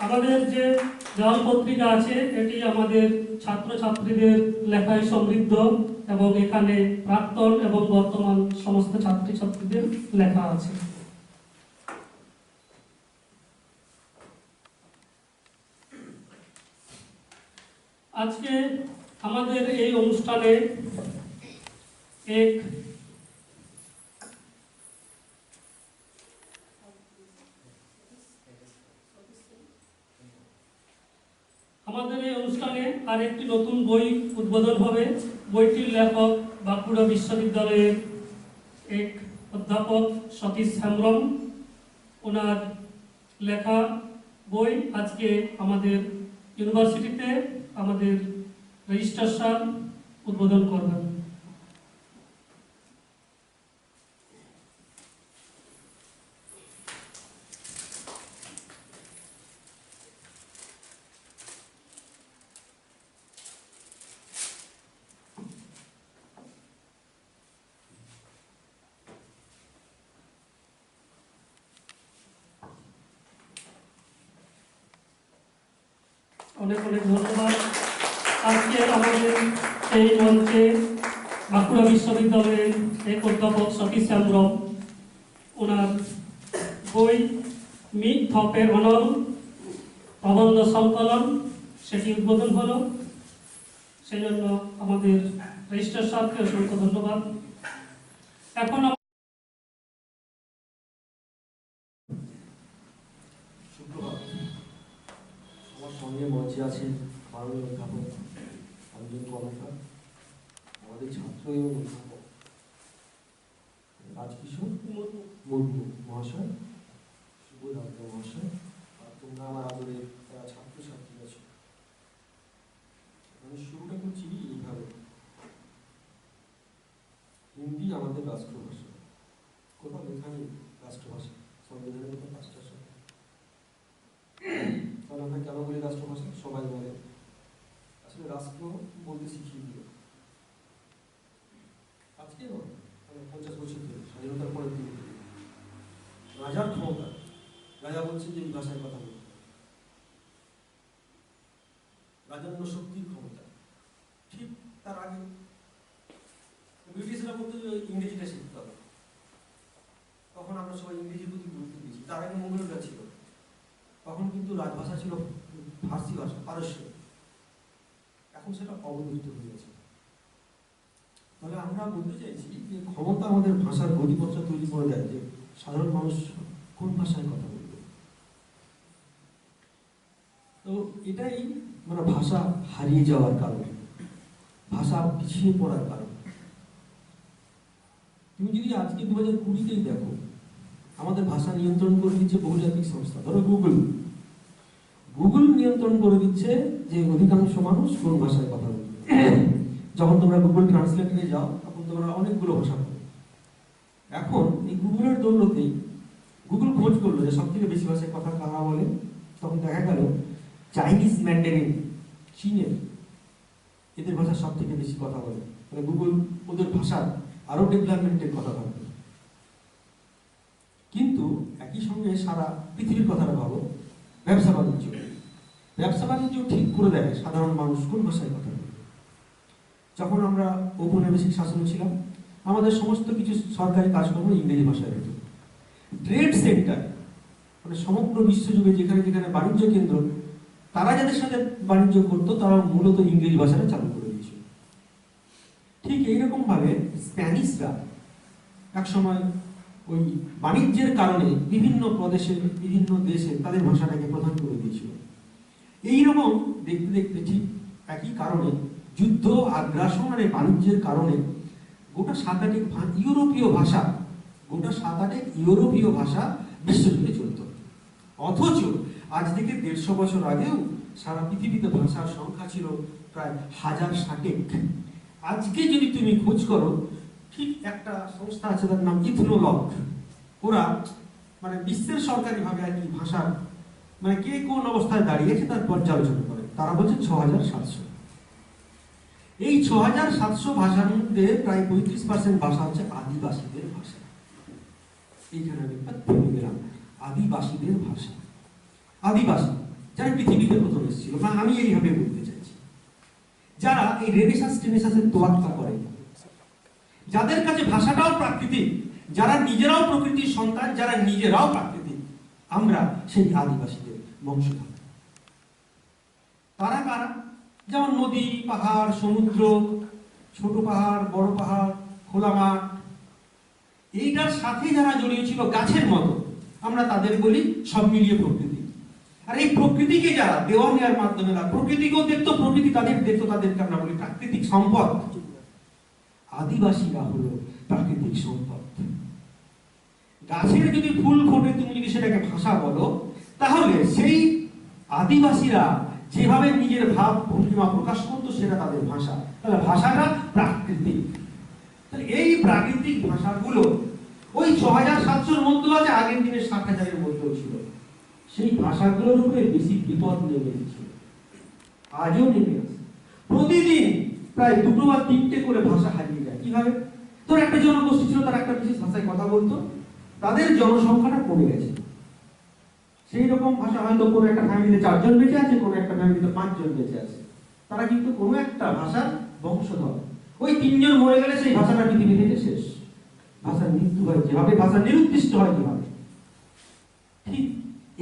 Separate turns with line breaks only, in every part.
আমাদের যে জল পত্রিকা আছে এটি আমাদের ছাত্রছাত্রীদের লেখায় সমৃদ্ধ এবং এখানে প্রাক্তন এবং বর্তমান সমস্ত ছাত্রছাত্রীদের লেখা আছে। আজকে আমাদের এই অনুষ্ঠানে আরেকটি নতুন বই উদ্বোধন হবে। বইটির লেখক বাঁকুড়া বিশ্ববিদ্যালয়ের এক অধ্যাপক সতীশ হেমব্রম, ওনার লেখা বই আজকে আমাদের ইউনিভার্সিটিতে আমাদের রেজিস্ট্রার স্যার উদ্বোধন করবেন। অনেক অনেক ধন্যবাদ। আজকে আমাদের এই মঞ্চে বাঁকুড়া বিশ্ববিদ্যালয়ের এক অধ্যাপক সতীশ হেমব্রম, ওনার বই মিথ থপের অনল প্রবন্ধ সংকলন সেটি উদ্বোধন হলো। সেই জন্য আমাদের রেজিস্ট্রার সাহেবকে অসংখ্য ধন্যবাদ। এখন
সঙ্গে মঞ্চে আছে মাননীয় অধ্যাপক কর্মকার, আমাদের ছাত্র এবং অধ্যাপক রাজকিশোর মুর্মু মহাশয়, শুভ রাজ্য মহাশয়, আর তোমরা আমার আদরের ছাত্রছাত্রী আছো। আমি শুরুটা করছি এইভাবে, হিন্দি আমাদের রাষ্ট্রভাষা, কোথাও লেখা নেই রাষ্ট্রভাষা, সংবিধানের মতো 5টা শব্দ। তাহলে আমরা কেন বলি রাষ্ট্রভাষা? সবাই বলে, আসলে রাষ্ট্র বলতে শিখিয়ে দিল আজকে নয়, 50 বছর ধরে, স্বাধীনতার পরের দিন রাজার ক্ষমতা, রাজা বলছে যে এই ভাষায় কথা বলতে, রাজন্য শক্তির ক্ষমতা। ঠিক তার আগে ব্রিটিশরা বলতে ইংরেজিটা শিখতে হবে, তখন আমরা সবাই ইংরেজির প্রতি গুরুত্ব দিয়েছি। তার আগে মঙ্গলরা ছিল, তখন কিন্তু রাজভাষা ছিল ফার্সি ভাষা, পারস্য। এখন সেটা অবলুপ্ত হয়ে গেছে। তাহলে আমরা বলতে চাইছি যে ক্ষমতা আমাদের ভাষার গতিপথটা তৈরি করে দেয়, যে সাধারণ মানুষ কোন ভাষায় কথা বলবে। তো এটাই মানে ভাষা হারিয়ে যাওয়ার কারণ, ভাষা পিছিয়ে পড়ার কারণ। তুমি যদি আজকে 2020-তেই দেখো, আমাদের ভাষা নিয়ন্ত্রণ করে দিচ্ছে বহুজাতিক সংস্থা, ধরো গুগল নিয়ন্ত্রণ করে দিচ্ছে যে অধিকাংশ মানুষ কোন ভাষায় কথা বলবে। যখন তোমরা গুগল ট্রান্সলেটরে যাও তখন তোমরা অনেকগুলো ভাষা পাবে। এখন এই গুগলের দৌলতেই গুগল খোঁজ করলো যে সব থেকে বেশি ভাষায় কথা কারা বলে, তখন দেখা গেল চাইনিজ ম্যান্ডারিন, চীনের, এদের ভাষা সব থেকে বেশি কথা বলে। মানে গুগল ওদের ভাষার আরো ডেভেলপমেন্টের কথা ভাববে। সঙ্গে সারা পৃথিবীর কথাটা ভাবো। ব্যবসা বাণিজ্য ঠিক করে দেয় সাধারণ মানুষ কোন ভাষায় কথা বলবে। যখন আমরা ঔপনিবেশিক শাসনে ছিলাম, আমাদের সমস্ত কিছু সরকারি কাজকর্ম ইংরেজি ভাষায় হতো। ট্রেড সেন্টার মানে সমগ্র বিশ্বজুড়ে যেখানে যেখানে বাণিজ্য কেন্দ্র, তারা যাদের সাথে বাণিজ্য করতো তারা মূলত ইংরেজি ভাষাটা চালু করে দিয়েছিল। ঠিক এইরকম ভাবে স্প্যানিশরা একসময় ওই বাণিজ্যের কারণে বিভিন্ন প্রদেশে বিভিন্ন দেশে তাদের ভাষাটাকে প্রধান করে দিয়েছিল। এইরকম দেখতে দেখতে ঠিক একই কারণে যুদ্ধ, আগ্রাসন আর বাণিজ্যের কারণে গোটা 7-8 ইউরোপীয় ভাষা বিশ্বজুড়ে চলত। অথচ আজ থেকে 150 বছর আগেও সারা পৃথিবীতে ভাষার সংখ্যা ছিল প্রায় 1060। আজকে যদি তুমি খোঁজ করো, ঠিক একটা সংস্থা আছে তার নাম ইথনোলগ, ওরা মানে বিশ্বের সরকারিভাবে আর কি ভাষার মানে কে কোন অবস্থায় দাঁড়িয়েছে তার পর্যালোচনা করে। তারা বলছে 6700। এই 6700 ভাষার মধ্যে প্রায় 35% ভাষা হচ্ছে আদিবাসীদের ভাষা। এইখানে আমি থেমে গেলাম। আদিবাসীদের ভাষা, আদিবাসী যারা পৃথিবীতে প্রথম এসেছিল, বা আমি এইভাবে বলতে চাইছি, যারা এই রেনেসাঁসের তোয়াক্কা করে, যাদের কাছে ভাষাটাও প্রাকৃতিক, যারা নিজেরাও প্রকৃতির সন্তান, যারা নিজেরাও প্রাকৃতিক, আমরা সেই আদিবাসীদের বংশধর। তারা কারা? যেমন নদী, পাহাড়, সমুদ্র, ছোট পাহাড়, বড় পাহাড়, খোলা মাঠ, এইটার সাথে যারা জড়িয়ে ছিল গাছের মতো, আমরা তাদের বলি সব মিলিয়ে প্রকৃতি। আর এই প্রকৃতিকে যারা দেওয়া নেওয়ার মাধ্যমে প্রকৃতিকেও দেখতো, প্রকৃতি তাদের দেখতো, তাদেরকে আমরা বলি প্রাকৃতিক সম্পদ। আদিবাসীরা হলো প্রাকৃতিক সম্পদ। গাছের যদি ফুল ফোটে, তুমি যদি সেটাকে ভাষা বলো, তাহলে সেই আদিবাসীরা যেভাবে নিজের ভাব ভঙ্গিমা প্রকাশ করতো সেটা তাদের ভাষা। তাহলে ভাষাটা প্রাকৃতিক। তাহলে এই প্রাকৃতিক ভাষাগুলো ওই 6700-র মধ্যে আছে, আগের দিনের 60,000-এর মধ্যেও ছিল। সেই ভাষাগুলোর উপরে বেশি বিপদ নেমে এসেছিল, আজও নেমে আছে। প্রতিদিন প্রায় 2 বা 3টে করে ভাষা হারিয়ে যায়। কিভাবে? তোর একটা জনগোষ্ঠী ছিল, তার একটা বিশেষ ভাষায় কথা বলতো, তাদের জনসংখ্যাটা কমে গেছে। সেই রকম ভাষা হয়তো কোনো একটা ফ্যামিলিতে 4 জন বেঁচে আছে, কোনো একটা ফ্যামিলিতে 5 জন বেঁচে আছে। তারা কিন্তু কোনো একটা ভাষার বংশধর। ওই 3 জন মরে গেলে সেই ভাষাটা পৃথিবী থেকে শেষ। ভাষার মৃত্যু হয় যেভাবে, ভাষা নিরুদ্দিষ্ট হয় যেভাবে, ঠিক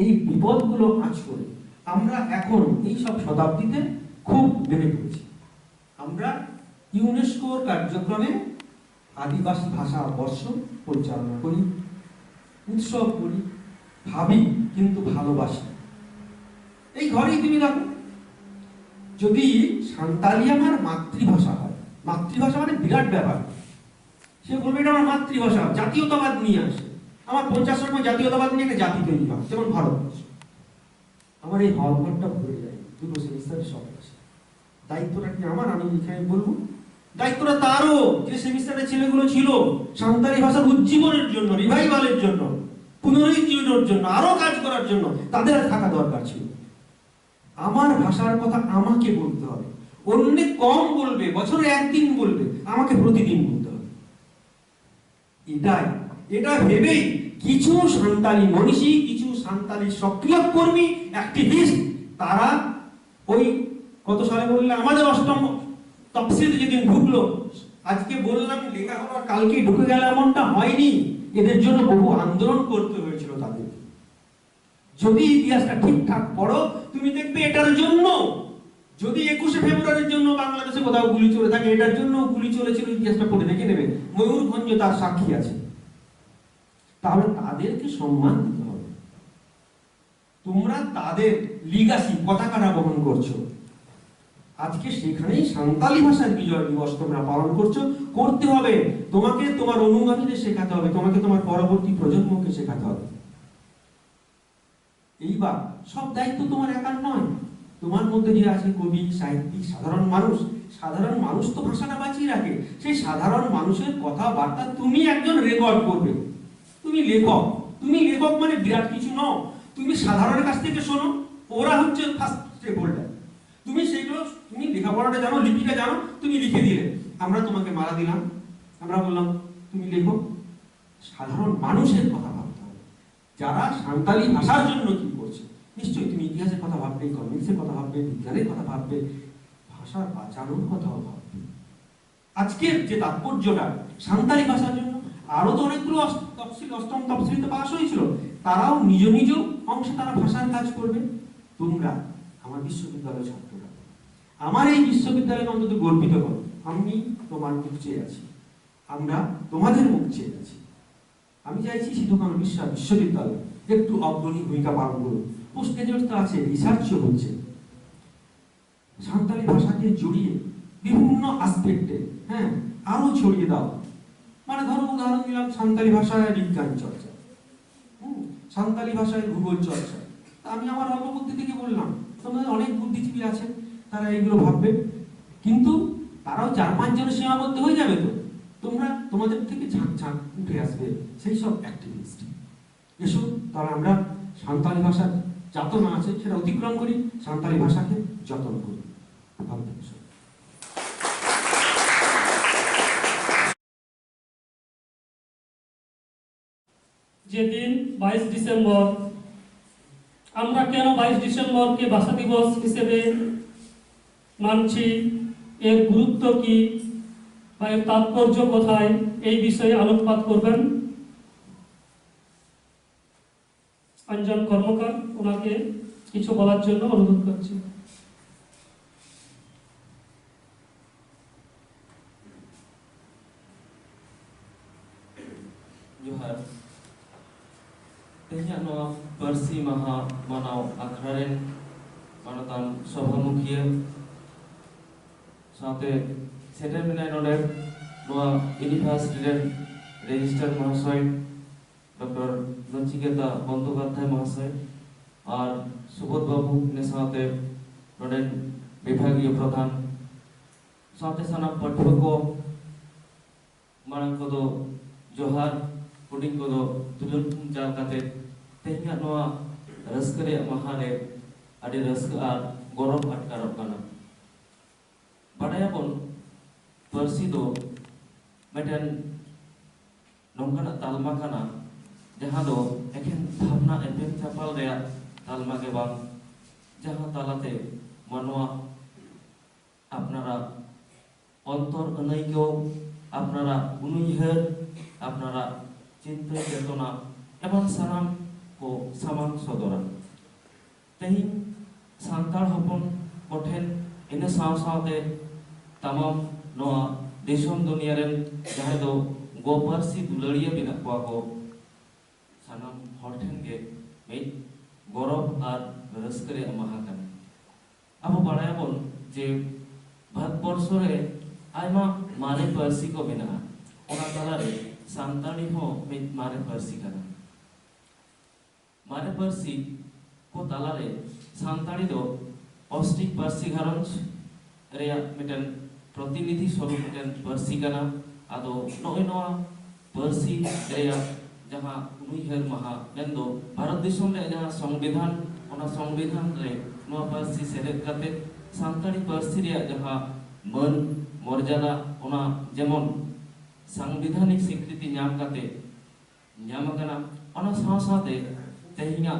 এই বিপদগুলো আঁচ করে আমরা এখন এই সব শতাব্দীতে খুব বেড়ে পড়েছি। আমরা ইউনেস্কোর কার্যক্রমে আদিবাসী ভাষা বর্ষ পরিচালনা করি, উৎসব করি, ভাবি কিন্তু ভালোবাসি। এই ঘরেই তুমি দেখো, যদি সান্তালি আমার মাতৃভাষা হয়, মাতৃভাষা মানে বিরাট ব্যাপার। সে বলবে এটা আমার মাতৃভাষা, জাতীয়তাবাদ নিয়ে আসে। আমার 50 সময় জাতীয়তাবাদ নিয়ে একটা জাতি তৈরি হয়, যেমন ভারতবর্ষ। আমার এই হলঘরটা ভরে যায় 2 সেমিস্টারের সব আছে। দায়িত্বটা কি আমার? আমি এখানে বলবো দায়িত্বটা তারও, যে সেমিস্টারের ছেলেগুলো ছিল সান্তালি ভাষার উজ্জীবনের জন্য, রিভাইভালের জন্য, পুনরুজ্জীবনের জন্য, আরো কাজ করার জন্য তাদের থাকা দরকার ছিল। আমার ভাষার কথা আমাকে বলতে হবে। অন্য কম বলবে, বছরে 1 দিন বলবে, আমাকে প্রতিদিন বলতে হবে। এটা ভেবেই কিছু সান্তালি মনীষী, কিছু সান্তালি সক্রিয় কর্মী, অ্যাক্টিভিস্ট, তারা ওই কত সালে বললে আমাদের 8ম তফসিল যেদিন ঢুকলো, আজকে বললাম লেখা হলো কালকে ঢুকে গেল, এমনটা হয়নি। এদের জন্য বহু আন্দোলন করতে হয়েছিল তাদের। যদি ইতিহাসটা ঠিকঠাক পড়ো, তুমি দেখবে এটার জন্য, যদি 21শে ফেব্রুয়ারির জন্য বাংলাদেশে কোথাও গুলি চলে থাকে, এটার জন্য গুলি চলেছিল। ইতিহাসটা পড়ে দেখে নেবে, ময়ূরভঞ্জ তার সাক্ষী আছে। তাহলে তাদেরকে সম্মান দিতে হবে। তোমরা তাদের লিগাসি, পতাকাটা বহন করছো। আজকে সেখানেই সান্তালি ভাষার বিজয় দিবস তোমরা পালন করছো। করতে হবে, তোমাকে তোমার অনুগামীদের শেখাতে হবে, তোমাকে তোমার পরবর্তী প্রজন্মকে শেখাতে হবে। এইবার সব দায়িত্ব তোমার একার নয়। তোমার মধ্যে যে আছে কবি, সাহিত্যিক, সাধারণ মানুষ তো ভাষাটা বাঁচিয়ে রাখে। সেই সাধারণ মানুষের কথাবার্তা তুমি একজন রেকর্ড করবে। তুমি লেখক মানে বিরাট কিছু নও। তুমি সাধারণের কাছ থেকে শোনো, ওরা হচ্ছে ফার্স্ট স্টেপ হোল্ডার। তুমি সেগুলো, তুমি লেখাপড়াটা জানো, লিপিটা জানো, তুমি লিখে দিলে, আমরা তোমাকে মালা দিলাম, আমরা বললাম তুমি লেখো। সাধারণ মানুষের কথা ভাবতে হবে। যারা সাঁওতালি ভাষার জন্য কি করছে। নিশ্চয়ই তুমি ইতিহাসের কথা ভাববে, ইকোনমিক্সের কথা ভাববে, বিজ্ঞানের কথা ভাববে, ভাষার বাঁচানোর কথাও ভাববে। আজকের যে তাৎপর্যটা সাঁওতালি ভাষার জন্য, আরো তো অনেকগুলো তফসিল, অষ্টম তফসিলিতে পাশ হয়েছিল, তারাও নিজ নিজ অংশে তারা ভাষার কাজ করবে। তোমরা আমার বিশ্ববিদ্যালয়ের ছাত্ররা, আমার এই বিশ্ববিদ্যালয়ে অন্তত গর্বিত করো। আমি তোমার মুখ চেয়ে আছি, আমরা তোমাদের মুখ চেয়ে আছি। আমি চাইছি সিধো-কানহো-বিরসা বিশ্ববিদ্যালয় একটু অগ্রণী ভূমিকা পালন করুন। পোস্ট গ্রাজুয়েট তো আছে, রিসার্চও হচ্ছে, সাঁওতালি ভাষাকে জড়িয়ে বিভিন্ন আসপেক্টে আরো ছড়িয়ে দাও। মানে ধরো উদাহরণ দিলাম, সাঁওতালি ভাষায় বিজ্ঞান চর্চা, সাঁওতালি ভাষায় ভূগোল চর্চা। আমি আমার অল্প বুদ্ধি থেকে বললাম, তোমাদের অনেক বুদ্ধিজীবী আছেন, তারা এইগুলো ভাববে, কিন্তু তারাও 4-5 জনের সীমাবদ্ধ হয়ে যাবে তো। তোমরা তোমাদের থেকে ঝাঁক ঝাঁক উঠে আসবে সেই সব অ্যাক্টিভিস্ট। এসো তাহলে আমরা সাঁওতালি ভাষার যাতনা আছে সেটা অতিক্রম করি, সাঁওতালি ভাষাকে যত্ন করি। ভালো থেকো।
যেদিন 22 ডিসেম্বর, আমরা কেন 22 ডিসেম্বরকে ভাষা দিবস হিসেবে মানছি, এর গুরুত্ব কি বা এর তাৎপর্য কোথায়, এই বিষয়ে আলোকপাত করবেন অঞ্জন কর্মকার। ওনাকে কিছু বলার জন্য অনুরোধ করছি।
जोहार तेहना नवा पार्सी माहा मानाव आखड़ा रेन मानतान सभामुखिया साथे सेटेल मेनाय नोडे नवा यूनिभार्सिटी रेन रेजिस्ट्रार महाशय डॉक्टर नचिकेता बंदोपाध्याय महाशय और सुबोध बाबू ने साथे नोडे विभागीय प्रधान साथे साना पाठ्य को मारंग को दो जोहार पुडिंग को दो तुलुन जाल काते तेहना नवा रस्करे महारे आदि रस्क आर गौरव आटकारब काना बाडायाबन पार्सी दो मेटेन नोंकाना तालमा काना जहां दो एखेन भावना एपेम चापाल रेया तालमा के बांग जहां तालाते मानवा आपनारा अंतर अनैक्य आपनारा उनुइहर आपनारा चिंता चेतना एवं सानाम को सामान सदरा तेहिं सान्ताल हपन कोठेन इन साव सावते तमाम नोआ देशम दुनिया रेन जहां दो गो पार्सी दुलड़िया बिना को सानाम हरठेन के में गौरव और रस्करे माहा कान अब बाड़ायाबन जे भारतवर्ष रे आयमा मारे पार्सी को बिना ओना तालारे सान्ताली हो में मारे पार्सी काना मारे पार्सी को तालारे सान्ताली दो ऑस्टिक पार्सी घरंज रेया मिटन प्रतिनिधि स्वरूप मिटन पार्सी काना आदो नोय नोआ पार्सी रेया जहां उनुइहर महा मेंदो भारत देशम रे जहां संविधान ओना संविधान रे नोआ पार्सी सेलेक्ट करते सान्ताली पार्सी रेया जहां मन मर्यादा ओना जेमन संविधानिक स्वीकृति नाम करते नाम करना ओना साव साथे तेहिना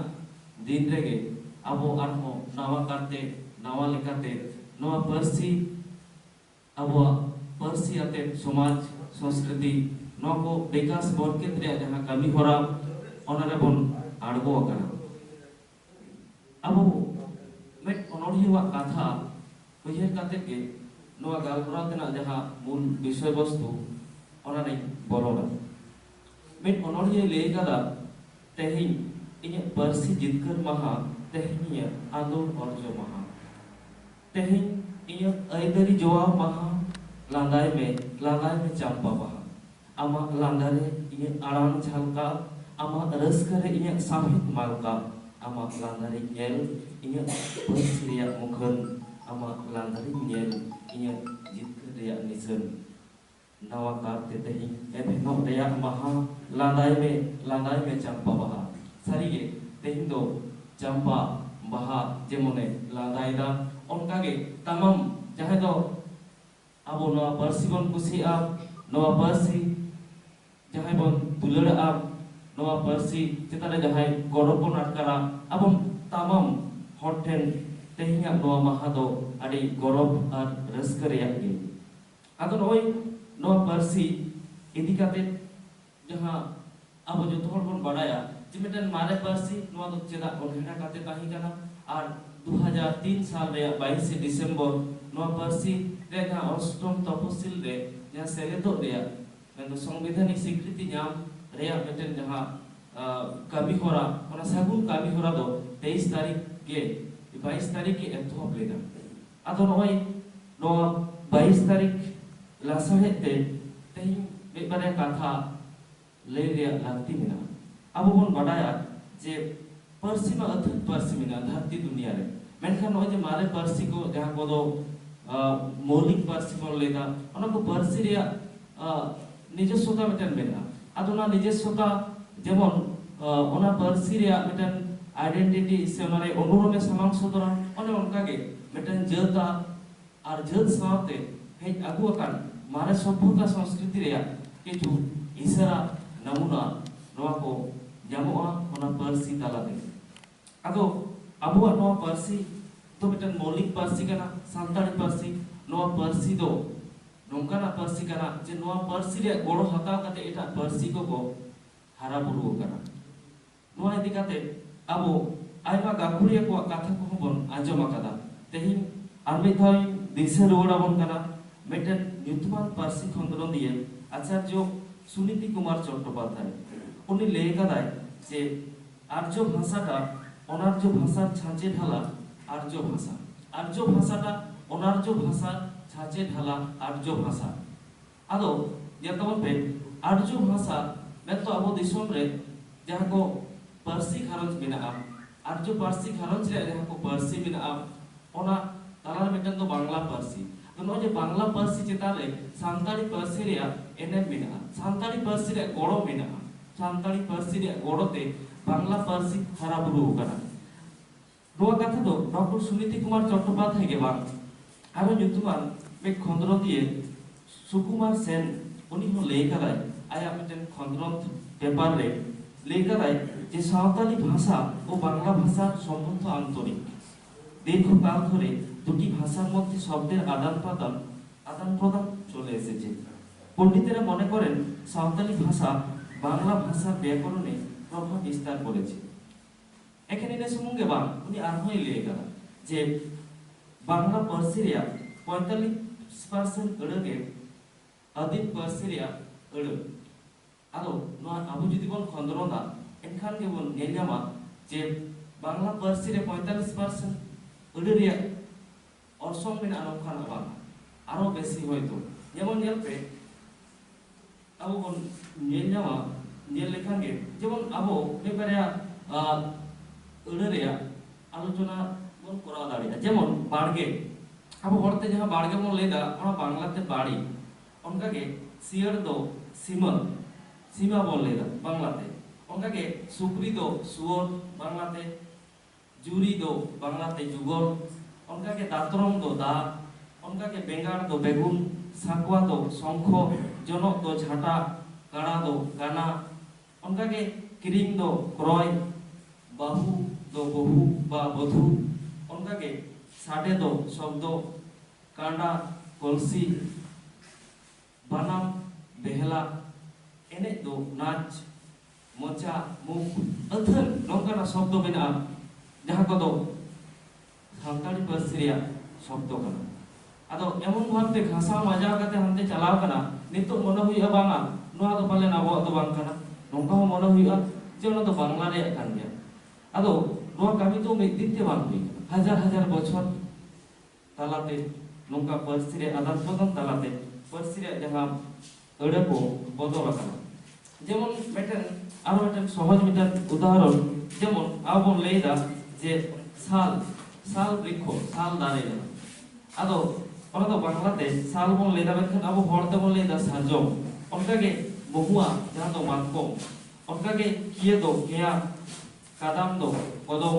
दिन रेगे अबो आरहो नवा करते नवा लेकाते नवा पार्सी अबो पार्सी आते समाज संस्कृति नको विकास बरकेत रे जहां कमी होरा ओना रे बन आड़गो आकना अबो मेट अनोड़िया कथा उयहर काते के नवा गालगराव तेना जहां मूल विषय वस्तु ओना नहीं बोलोना मेट अनोड़िया ले कदा तेहिं इन्हें पार्सी जितकर महा तेहिं आदो अर्जो महा तेहिं इन्हें ऐदरी जोआ महा लांदाय में चंपा महा आमा लांदारे इन्हें आराम झलका आमा रस्करे इन्हें साहित मालका आमा लांदारे येल इन्हें पार्सी रिया मुखन आमा लांदारे येल इन्हें जितकर रिया निसन नवा कारते तेहिं एभेनो रिया महा लांदाय में चंपा महा सारिगे तेहिं दो चंपा बाहा जेमने लादायदा ओनकागे तमाम जहां दो आबो नवा पार्सी बन कुसी आप नवा पार्सी जहां बन दुलड़ आप ᱱᱚᱣᱟ ᱯᱟᱹᱨᱥᱤ ᱪᱮᱛᱟᱱ ᱨᱮ ᱡᱟᱦᱟᱸᱭ ᱜᱚᱨᱚᱵ ᱵᱚᱱ ᱟᱴᱠᱟᱨᱟ ᱟᱵᱚ ᱛᱟᱢᱟᱢ ᱦᱚᱲ ᱴᱷᱮᱱ ᱛᱮᱦᱮᱧᱟᱜ ᱱᱚᱣᱟ ᱢᱟᱦᱟ ᱫᱚ ᱟᱹᱰᱤ ᱜᱚᱨᱚᱵ ᱟᱨ ᱨᱟᱹᱥᱠᱟᱹ ᱨᱮᱭᱟᱜ ᱜᱮ ᱟᱫᱚ ᱱᱚᱜᱼᱚᱭ ᱱᱚᱣᱟ ᱯᱟᱹᱨᱥᱤ ᱤᱫᱤ ᱠᱟᱛᱮ ᱡᱟᱦᱟᱸ ᱟᱵᱚ ᱡᱚᱛᱚ ᱦᱚᱲ ᱵᱚᱱ ᱵᱟᱲᱟᱭᱟ ᱡᱮ ᱢᱤᱫᱴᱮᱱ ᱢᱟᱨᱮ ᱯᱟᱹᱨᱥᱤ ᱱᱚᱣᱟ ᱫᱚ ᱪᱮᱫᱟᱜ ᱚᱱᱦᱮᱲᱟ ᱠᱟᱛᱮ ᱛᱟᱦᱮᱸ ᱠᱟᱱᱟ ᱟᱨ 2003 ᱥᱟल ᱨᱮᱭᱟᱜ 22 डिसेम्बर ᱱᱚᱣᱟ ᱯᱟᱹᱨᱥᱤ ᱨᱮ ᱡᱟᱦᱟᱸ ᱚᱥᱴᱚᱢ ᱛᱚᱯᱚᱥᱤᱞ ᱨᱮ ᱡᱟᱦᱟᱸ ᱥᱮᱞᱮᱫᱚᱜ ᱨᱮᱭᱟᱜ ᱢᱮᱱᱫᱚ ᱥᱚᱝᱵᱤᱫᱷᱟᱱᱤक ᱥᱤᱠᱨᱤᱛᱤ ᱧᱟᱢ ᱨᱮᱭᱟᱜ ᱢᱤᱫᱴᱮᱱ ᱡᱟᱦᱟᱸ ᱠᱟᱹᱢᱤ ᱦᱚᱨᱟ ᱚᱱᱟ ᱥᱟᱹᱜᱩᱱ ᱠᱟᱹᱢᱤ ᱦᱚᱨᱟ ᱫᱚ 23 तारीख ᱜᱮ 22 तारीख ᱜᱮ ᱮᱛᱚᱦᱚᱵ ᱞᱮᱱᱟ ᱟᱫᱚ ᱱᱚᱜᱼᱚᱭ ᱱᱚᱣᱟ 22 तारीख ᱞᱟᱥᱟᱲᱦᱮᱫ ᱛᱮ ᱛᱮᱦᱮᱧ ᱢᱤᱫ ᱵᱟᱨᱭᱟ ᱠᱟᱛᱷᱟ ᱞᱟᱹᱭ ᱨᱮᱭᱟᱜ ᱞᱟᱹᱠᱛᱤ ᱢᱮᱱᱟᱜᱼᱟ ᱟᱵᱚ ᱵᱚᱱ ᱵᱟᱰᱟᱭᱟ ᱡᱮ ᱯᱟᱹᱨᱥᱤ ᱢᱟ ᱟᱹᱛᱷᱟᱹᱱ ᱯᱟᱹᱨᱥᱤ ᱢᱮᱱᱟᱜᱼᱟ ᱫᱷᱟᱹᱨᱛᱤ ᱫᱩᱱᱤᱭᱟᱹ ᱨᱮ ᱢᱮᱱᱠᱷᱟन ᱱᱚᱜᱼᱚᱭ ᱡᱮ ᱢᱟᱨᱮ ᱯᱟᱹᱨᱥᱤ ᱠᱚ ᱡᱟᱦᱟᱸ ᱠᱚᱫᱚ मौलिक पार्सी बन लेदा ओना को पार्सी रे निजस्वता मिटन मेना आदो ना निजस्वता जेमन ओना पार्सी रे मिटन आइडेंटिटी से माने अनुरमे समान सदरा ओने उनका के मिटन जता और जत साथे हे आगु अकान मारे सभ्यता संस्कृति रे किछु इशारा नमूना नवा को जामोआ ओना पार्सी तालाते आदो अबो नवा पार्सी तो मिटन मौलिक पार्सी कना सान्ताली पार्सी नवा पार्सी दो नोंकाना पार्सी कना जे नवा पार्सी रे गोड़ो हताव कते एटा पार्सी को हारा बुरु कना नवा इदि कते अबो आइमा गाखुरिया को कथा को बन आंजम आकादा तेहि आरमिथाय दिसे रोड़ा बन कना मिटन युद्धमान पार्सी खंडन दिए आचार्य सुनीति कुमार चट्टोपाध्याय उनी लेय कदाय जे आर्य भाषाटा अनार्य भाषार छांचे ढाला आर्य भाषाटा अनार्य भाषा छाचे ढाला आर्य भाषा आदो जेतवन पे आर्य भाषा नेतो अबो दिसोम रे जहां को पार्सी घारंज मेना आर्य पार्सी घारंज रे जहां को पार्सी मेना ओना ताला मिटन दो बांग्ला पार्सी तो नो जे बांग्ला पार्सी चेता रे सान्ताली पार्सी रे एने मेना सान्ताली पार्सी रे गोड़ो मेना सान्ताली पार्सी रे गोड़ोते बांग्ला पार्सी हारा बुरु करा नोआ कथा दो डॉक्टर सुनीति कुमार चट्टोपाध्याय के बांग आरो nyutuman मे खंद्र दिए सुकुमार सेन उनी हो लेय कराय आया मिटन खंद्रंत पेपर रे लेय कराय जे सावताली भाषा और बांग्ला भाषा सम्बन्ध आंतरिक दीर्घकाल धरे दुटी भाषार मध्य शब्देर आदान प्रदान चले एसेছে पंडितेरा मने करेन सावताली भाषा बांग्ला भाषार व्याकरणे प्रभाव विस्तार करेছে এখানে নে সমুঙ্গে বাং উনি আরহই লেয় করা যে বাংলা পার্সি রে 45% अड़गे आदिम पार्सी रे अड़ आदो नो आबु जदि बन खंदरोना एनखान के बन नेल्यामा जे बांग्ला पार्सी रे 45% अड़ रे অর্সং মেনা আনখান আবার আরো বেশি হয়তো যেমন নেলপে আবু বন নেल्यामा नेल लेखान के जेमन आबो बेबारिया अड़ रे आलोचना बन करा दाड़िया जेमन बाड़गे अब हरते जहां बाड़गे बन लेदा ओना बांग्लाते बाड़ी उनका के सियर दो सीमा बन लेदा बांग्लाते उनका के सुक्री दो सुअर बांग्लाते जुरी दो बांग्लाते जुगल उनका के दातरम दो दा उनका के बेंगार दो बेगुन साकुआ दो शंख जनक दो झाटा काड़ा दो गाना उनका के किरिंग दो क्रय बाहु दो बहु बा बधु उनका के साडे दो शब्द कांडा कलसी बानाम बेहला एने दो नाच मोचा मुख अथन नोंकाना शब्द मेना जहां को दो सान्ताली पार्सी रे शब्द कना आदो एमन भाबते घासा मजा काते हनते चलाव कना नितो मने हुइया बांगा नोआ दो पाले नाबो दो बांग कना नोंका हो मने हुइया जे ओना दो बांग्ला रे कान गया आदो नोआ कामी तो मिद दिन ते बांग हुइ हजार बछर तालाते नोंका पार्सी रे आदान प्रदान तालाते पार्सी रे जहां अड़े को बदल कना जेमन मेटन आरो मेटन सहज मिटन उदाहरण जेमन आबो लेदा जे साल वृक्ष साल दारे आदो ओना दो बांग्लाते साल बन लेदा मेनखान आबो हरते बन लेदा साजम उनका के बहुआ जहां दो मातको उनका के किए दो केया कादाम दो कदम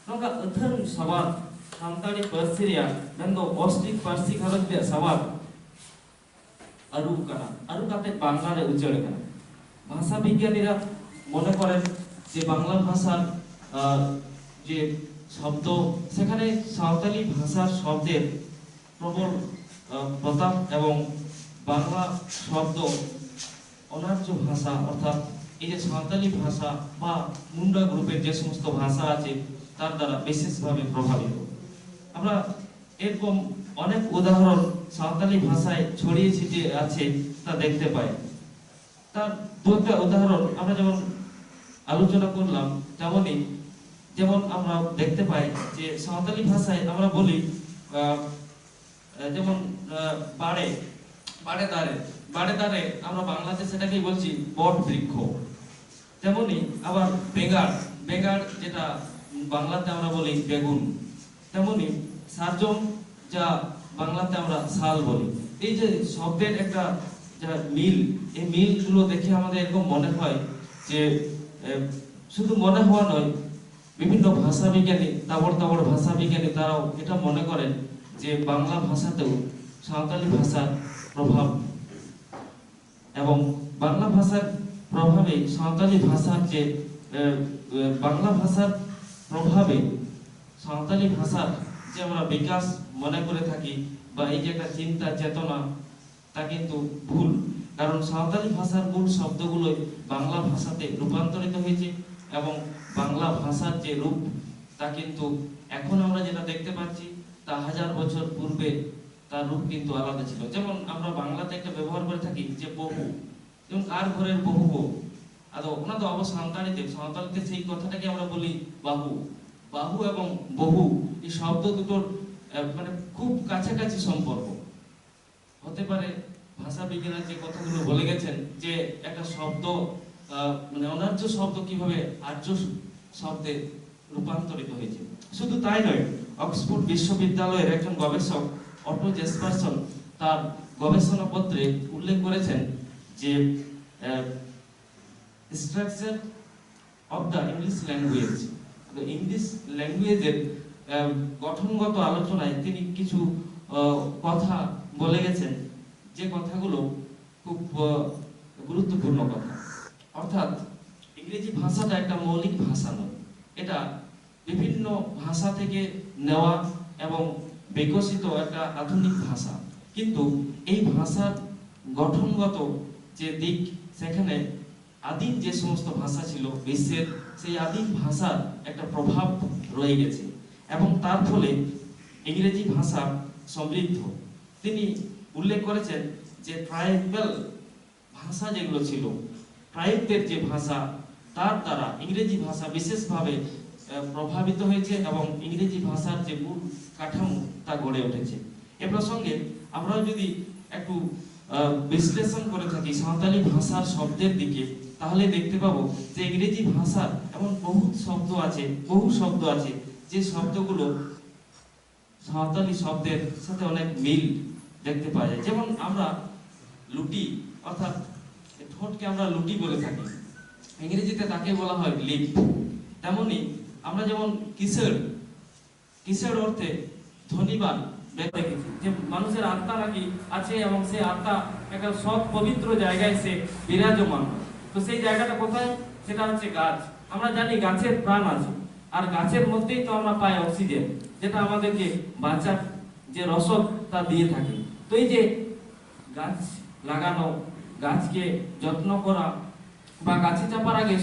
नोंका अथन सवाल सान्ताली पार्सी रे मेनदो ऑस्ट्रिक पार्सी घरज रे सवाल अरु कना अरु काते बांग्ला रे उजड़ कना भाषा विज्ञानीरा মনে করেন যে বাংলা ভাষার যে শব্দ, সেখানে সাঁওতালি ভাষার শব্দের প্রবল প্রতাপ এবং বাংলা শব্দ অনার্য ভাষা, অর্থাৎ এই যে সাঁওতালি ভাষা বা মুন্ডা গ্রুপের যে সমস্ত ভাষা আছে তার দ্বারা বিশেষভাবে প্রভাবিত। আমরা এরকম অনেক উদাহরণ সাঁওতালি ভাষায় ছড়িয়ে ছিটিয়ে আছে তা দেখতে পাই। তার দু একটা উদাহরণ আমরা যেমন আলোচনা করলাম, তেমনই যেমন আমরা দেখতে পাই যে সাঁওতালি ভাষায় আমরা বলি যেমন বাড়ে বাড়ে দাঁড়ে, বাড়ে দাঁড়ে আমরা বাংলাতে সেটাকেই বলছি বট বৃক্ষ। তেমনি আবার বেঙ্গাড়, বেঙ্গাড় যেটা বাংলাতে আমরা বলি বেগুন। তেমনি সারজম, যা বাংলাতে আমরা শাল বলি। এই যে শব্দের একটা যা মিল, এই মিলগুলো দেখে আমাদের এরকম মনে হয় যে শুধু মনে হওয়া নয়, বিভিন্ন ভাষা বিজ্ঞানী, তাবড় তাবড় ভাষা বিজ্ঞানী তারাও এটা মনে করেন যে বাংলা ভাষাতেও সাঁওতালি ভাষার প্রভাব, এবং বাংলা ভাষার প্রভাবে সাঁওতালি ভাষার যে বাংলা ভাষার প্রভাবে সাঁওতালি ভাষার যে আমরা বিকাশ মনে করে থাকি বা এই যে একটা চিন্তা চেতনা, তা কিন্তু ভুল। কারণ সাঁওতালি ভাষার মূল শব্দগুলো বাংলা ভাষাতে রূপান্তরিত হয়েছে এবং বাংলা ভাষার যে রূপ তা কিন্তু এখন আমরা যেটা দেখতে পাচ্ছি তা 1000 বছর পূর্বে তার রূপ কিন্তু আলাদা ছিল। যেমন আমরা বাংলাতে একটা ব্যবহার করে থাকি যে বহু, যেমন কার ঘরের বহু বউ, আদৌ ওনা তো অবশ্য সাঁওতালিতে সেই কথাটাকে আমরা বলি বাহু। বাহু এবং বহু এই শব্দ দুটোর মানে খুব কাছাকাছি সম্পর্ক হতে পারে। ভাষা বিজ্ঞানের যে কথাগুলো বলে গেছেন যে একটা শব্দ মানে অনার্য শব্দ কিভাবে আর্য শব্দে রূপান্তরিত হয়েছে। শুধু তাই নয়, অক্সফোর্ড বিশ্ববিদ্যালয়ের একজন গবেষক অটো জেসপারসন তার গবেষণাপত্রে উল্লেখ করেছেন যে structure of the English language, English ল্যাঙ্গুয়েজের গঠনগত আলোচনায় তিনি কিছু কথা বলে গেছেন, যে কথাগুলো খুব গুরুত্বপূর্ণ কথা। অর্থাৎ ইংরেজি ভাষাটা একটা মৌলিক ভাষা নয়, এটা বিভিন্ন ভাষা থেকে নেওয়া এবং বিকশিত একটা আধুনিক ভাষা। কিন্তু এই ভাষার গঠনগত যে দিক, সেখানে আদিম যে সমস্ত ভাষা ছিল বিশ্বের, সেই আদিম ভাষার একটা প্রভাব রয়ে গেছে এবং তার ফলে ইংরেজি ভাষা সমৃদ্ধ। তিনি উল্লেখ করেছেন যে ট্রাইবাল ভাষা যেগুলো ছিল, ট্রাইবদের যে ভাষা, তার দ্বারা ইংরেজি ভাষা বিশেষভাবে প্রভাবিত হয়েছে এবং ইংরেজি ভাষার যে মূল কাঠামো তা গড়ে উঠেছে। এ প্রসঙ্গে আমরা যদি একটু বিশ্লেষণ করে থাকি সাঁওতালি ভাষার শব্দের দিকে, তাহলে দেখতে পাবো যে ইংরেজি ভাষার এমন বহু শব্দ আছে যে শব্দগুলো সাঁওতালি শব্দের সাথে অনেক মিল দেখতে পাওয়া যায়। যেমন আমরা লুটি, অর্থাৎ ঠোঁটকে আমরা লুটি বলে থাকি, ইংরেজিতে তাকে বলা হয় লিপ। তেমনি আমরা যেমন কিশোর অর্থে ধনীবান দেখেছি, যে মানুষের আত্মা নাকি আছে এবং সেই আত্মা একটা সৎ পবিত্র জায়গায় সে বিরাজমান। তো সেই জায়গাটা কোথায়? সেটা হচ্ছে গাছ। আমরা জানি গাছের প্রাণ আছে, আর গাছের মধ্যেই তো আমরা পাই অক্সিজেন, যেটা আমাদেরকে বাঁচার যে রসদ তা দিয়ে থাকে। তো এই যে গাছ লাগানো, গাছকে যত্ন করা বা গাছে চাপার আগে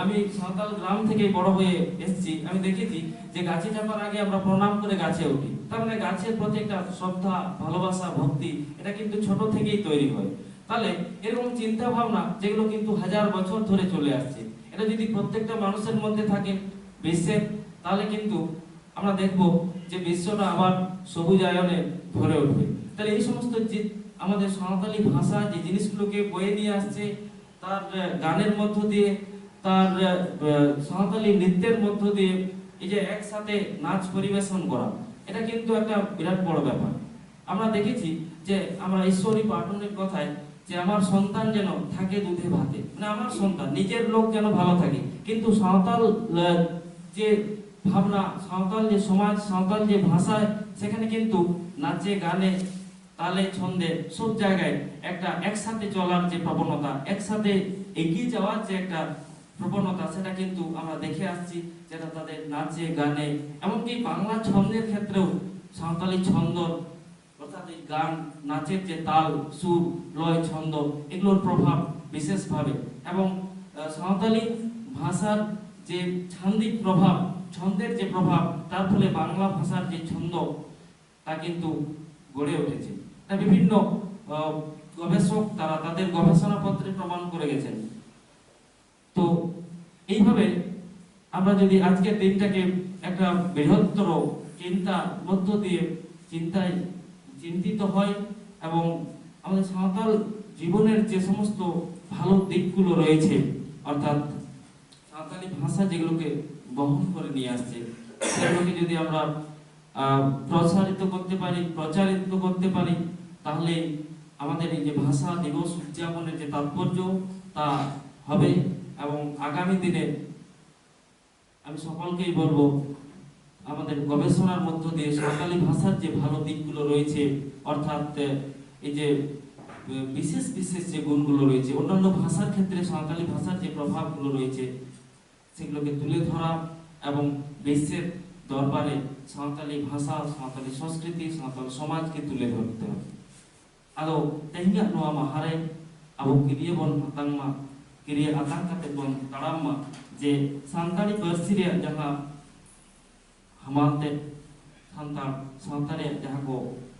আমি সাঁওতাল গ্রাম থেকে বড় হয়ে এসেছি, আমি দেখেছি যে গাছে চাপার আগে আমরা প্রণাম করে গাছে উঠি। তার মানে গাছের প্রতি একটা শ্রদ্ধা, ভালোবাসা, ভক্তি, এটা কিন্তু ছোট থেকেই তৈরি হয়। তাহলে এরকম চিন্তা ভাবনা যেগুলো কিন্তু 1000 বছর ধরে চলে আসছে, এটা যদি প্রত্যেকটা মানুষের মধ্যে থাকে বিশ্বের, তাহলে কিন্তু আমরা দেখব যে বিশ্বটা আবার সবুজায়নে ভরে উঠবে। তাহলে এই সমস্ত যে আমাদের সাঁওতালি ভাষা যে জিনিসগুলোকে বয়ে নিয়ে আসছে, তার গানের মধ্য দিয়ে, তার সাঁওতালি নৃত্যের মধ্য দিয়ে এই যে একসাথে নাচ পরিবেশন করা, এটা কিন্তু একটা বিরাট বড় ব্যাপার। আমরা দেখেছি যে আমরা ঈশ্বরী পাটনের কথায় যে আমার সন্তান যেন থাকে দুধে ভাতে, মানে আমার সন্তান, নিজের লোক যেন ভালো থাকে। কিন্তু সাঁওতাল যে ভাবনা, সাঁওতাল যে সমাজ, সাঁওতাল যে ভাষায়, সেখানে কিন্তু নাচে গানে তালে ছন্দে সব জায়গায় একটা একসাথে চলার যে প্রবণতা, একসাথে এগিয়ে যাওয়ার যে একটা প্রবণতা সেটা কিন্তু আমরা দেখে আসছি, যেটা তাদের নাচে গানে এমনকি বাংলা ছন্দের ক্ষেত্রেও সাঁওতালি ছন্দ অর্থাৎ এই গান নাচের যে তাল সুর লয় ছন্দ এগুলোর প্রভাব বিশেষভাবে, এবং সাঁওতালি ভাষার যে ছান্দিক প্রভাব ছন্দের যে প্রভাব তার ফলে বাংলা ভাষার যে ছন্দ তা কিন্তু গড়ে উঠেছে। তা বিভিন্ন গবেষক তারা তাদের গবেষণাপত্রে প্রমাণ করে গেছেন। তো এইভাবে আমরা যদি আজকের দিনটাকে একটা বৃহত্তর চিন্তার মধ্য দিয়ে চিন্তিত হয় এবং আমাদের সাঁওতাল জীবনের যে সমস্ত ভালো দিকগুলো রয়েছে, অর্থাৎ সাঁওতালি ভাষা যেগুলোকে বহন করে নিয়ে আসছে সেগুলোকে যদি আমরা প্রচারিত করতে পারি তাহলে আমাদের এই যে ভাষা দিবস উদযাপনের যে তাৎপর্য তা হবে। এবং আগামী দিনে আমি সকলকেই বলবো আমাদের গবেষণার মধ্য দিয়ে সাঁওতালি ভাষার যে ভালো দিকগুলো রয়েছে, অর্থাৎ এই যে বিশেষ যে গুণগুলো রয়েছে অন্যান্য ভাষার ক্ষেত্রে সাঁওতালি ভাষার যে প্রভাবগুলো রয়েছে সেগুলোকে তুলে ধরা এবং বিশ্বের দরবারে সাঁওতালি ভাষা, সাঁওতালি সংস্কৃতি, সাঁওতাল সমাজকে তুলে ধরতে হবে। আদᱚ ᱛᱮᱦᱮᱧᱟᱜ ᱱᱚᱣᱟ ᱢᱟᱦᱟᱨᱮ ᱟᱵᱚ ᱠᱤᱨᱤᱭᱟᱹ ᱵᱚᱱ ᱟᱛᱟᱝ ᱢᱟ, ᱠᱤᱨᱤᱭᱟᱹ ᱟᱛᱟᱝ ᱠᱟᱛᱮ ᱵᱚᱱ ᱛᱟᱲᱟᱢ ᱢᱟ ᱡᱮ ᱥᱟᱱᱛᱟᱲᱤ ᱯᱟᱹᱨᱥᱤ ᱨᱮᱭᱟᱜ ᱡᱟᱦᱟᱸ ᱦᱟᱢᱟᱞᱛᱮ ᱥᱟᱱᱛᱟᱲ ᱥᱟᱶᱛᱟ ᱨᱮᱭᱟᱜ ᱡᱟᱦᱟᱸ ᱠᱚ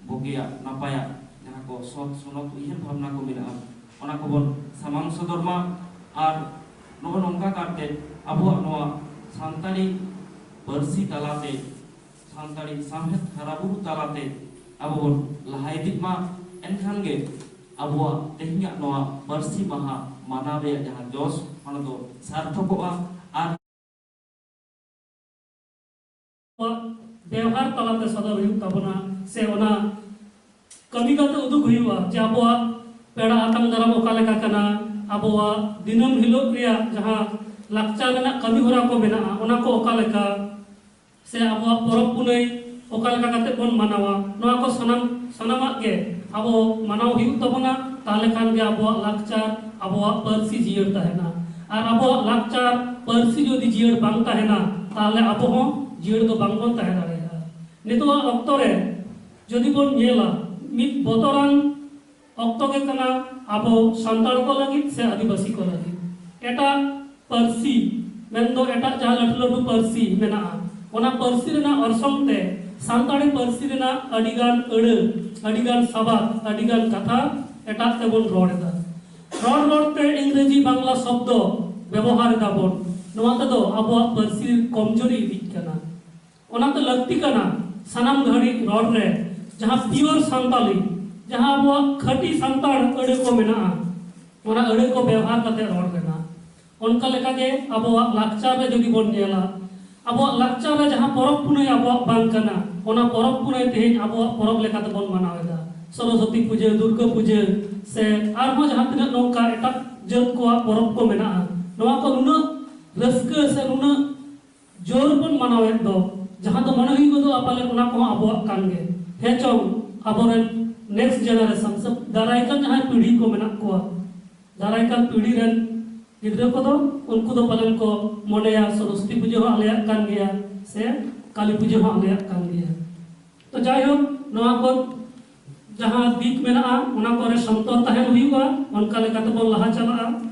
ᱵᱩᱜᱤᱭᱟ ᱱᱟᱯᱟᱭᱟ ᱡᱟᱦᱟᱸ ᱠᱚ ᱥᱚᱱᱚᱛ ᱩᱭᱦᱟᱹᱨ ᱵᱷᱟᱵᱽᱱᱟ ᱠᱚ ᱢᱮᱱᱟᱜᱼᱟ ᱚᱱᱟ ᱠᱚᱵᱚᱱ ᱥᱟᱢᱟᱝ ᱥᱚᱫᱚᱨ ᱢᱟ। ᱟᱨ ᱱᱚᱜᱼᱚ ᱱᱚᱝᱠᱟ ᱠᱟᱛᱮ ᱟᱵᱚᱣᱟᱜ ᱱᱚᱣᱟ ᱥᱟᱱᱛᱟᱲᱤ ᱯᱟᱹᱨᱥᱤ ᱛᱟᱞᱟᱛᱮ ᱥᱟᱱᱛᱟᱲᱤ ᱥᱟᱶᱦᱮᱫ ᱦᱟᱨᱟᱵᱩᱨᱩ ᱛᱟᱞᱟᱛᱮ ᱟᱵᱚ ᱵᱚᱱ ᱞᱟᱦᱟ ᱤᱫᱤᱜ ᱢᱟ। ᱮᱱᱠᱷᱟᱱ ᱜᱮ ᱟᱵᱚᱣᱟᱜ ᱛᱮᱦᱮᱧᱟᱜ ᱱᱚᱣᱟ ᱯᱟᱹᱨᱥᱤ ᱢᱟᱦᱟ ᱢᱟᱱᱟᱣ ᱨᱮᱭᱟᱜ ᱡᱟᱦᱟᱸ ᱡᱚᱥ ᱚᱱᱟ ᱫᱚ ᱥᱟᱨᱛᱷᱚᱠᱚᱜᱼᱟ। ᱟᱨ
ব্যবহার তালাতে সদর ᱦᱩᱭᱩᱜ ᱛᱟᱵᱚᱱᱟ ᱥᱮ ᱚᱱᱟ ᱠᱟᱹᱢᱤ ᱠᱟᱛᱮ ᱩᱫᱩᱜ ᱦᱩᱭᱩᱜᱼᱟ ᱡᱮ ᱟᱵᱚᱣᱟᱜ ᱯᱮᱲᱟ ᱟᱛᱟᱝ ᱫᱟᱨᱟᱢ ᱚᱠᱟ ᱞᱮᱠᱟ ᱠᱟᱱᱟ, ᱟᱵᱚᱣᱟᱜ ᱫᱤᱱᱟᱹᱢ ᱦᱤᱞᱳᱜ ᱨᱮᱭᱟᱜ ᱡᱟᱦᱟᱸ ᱞᱟᱠᱪᱟᱨ ᱨᱮᱱᱟᱜ ᱠᱟᱹᱢᱤ ᱦᱚᱨᱟ ᱠᱚ ᱢᱮᱱᱟᱜᱼᱟ ᱚᱱᱟ ᱠᱚ ᱚᱠᱟ ᱞᱮᱠᱟ, ᱥᱮ ᱟᱵᱚᱣᱟᱜ ᱯᱚᱨᱚᱵᱽ ᱯᱩᱱᱟᱹᱭ ᱚᱠᱟ ᱞᱮᱠᱟ ᱠᱟᱛᱮ ᱵᱚᱱ ᱢᱟᱱᱟᱣᱟ, ᱱᱚᱣᱟ ᱠᱚ ᱥᱟᱱᱟᱢᱟᱜ ᱜᱮ ᱟᱵᱚ ᱢᱟᱱᱟᱣ ᱦᱩᱭᱩᱜ ᱛᱟᱵᱚᱱᱟ। তাহলে খান গে আবহাওয়া লাকচার আবহাওয়া পার্সি জিয়ার তাহেনা। আর আবহাওয়া লাকচার পার্সি যদি জিয়ার বাং তাহেনা তাহলে আবহাওয়া জিয়ার তো বাং বন তাহে দাঁড়ায়। নিতোয়া অক্তরে যদি বন নেলা মিত বতরান অক্তকে কানা আবো সান্তাল কো লাগিত সে আদিবাসী কো লাগিত এটা পার্সি মেনদো এটা জাহা লাটু লাটু পার্সি মেনা ওনা পার্সি রেনা অরসংতে সান্তালি পার্সি রেনা আডিগান আড়ে আডিগান সাবাত আডিগান কথা এটাত তেবন রড়তে ইংরেজি বাংলা শব্দ ব্যবহার দাবন নোয়াতে তো আবহাওয়া পার্সির কমজোরি দিক কানা। ওনাতে লাক্তি কানা সানাম ঘড়ি রড়রে যাহা পিওর সান্তালি যাহা আবহাওয়া খাঁটি সান্তাল আড়ে কো মেনা ওনা আড়ে কো ব্যবহার কাতে রড় দেনা। অনকা লেকাগে আবহাওয়া লাকচার রে যদি বন নেলা আবহাওয়া লাকচার রে যাহা পরব পুনাই আবহাওয়া বাং কানা ওনা পরব পুনাই তেহেñ আবহাওয়া পরব লেকাতে বন মানাওয়েদা। सरस्वती पूजा, दुर्गा पूजा से आरहो जहां तिना नौका एटा जत को परब को मेना नवा को नुना रस्क से नुना जोर बन मनावे दो जहां तो मन हुई गो आपाले उना को अबो कानगे हेचो अबोरेन नेक्स्ट जनरेशन सब दारायकन जहां पीढ़ी को मेना को दारायकन पीढ़ी रेन गिद्रा को दो उनको तो पालन को मोनेया सरस्वती पूजा हो आलेया कान गया से काली पूजा हो आलेया कान गया। तो जाय हो नवा को जहाँ दिक मेना उना करे संतोर ताहेन हुआ उनका लेकाते बन लहा चला।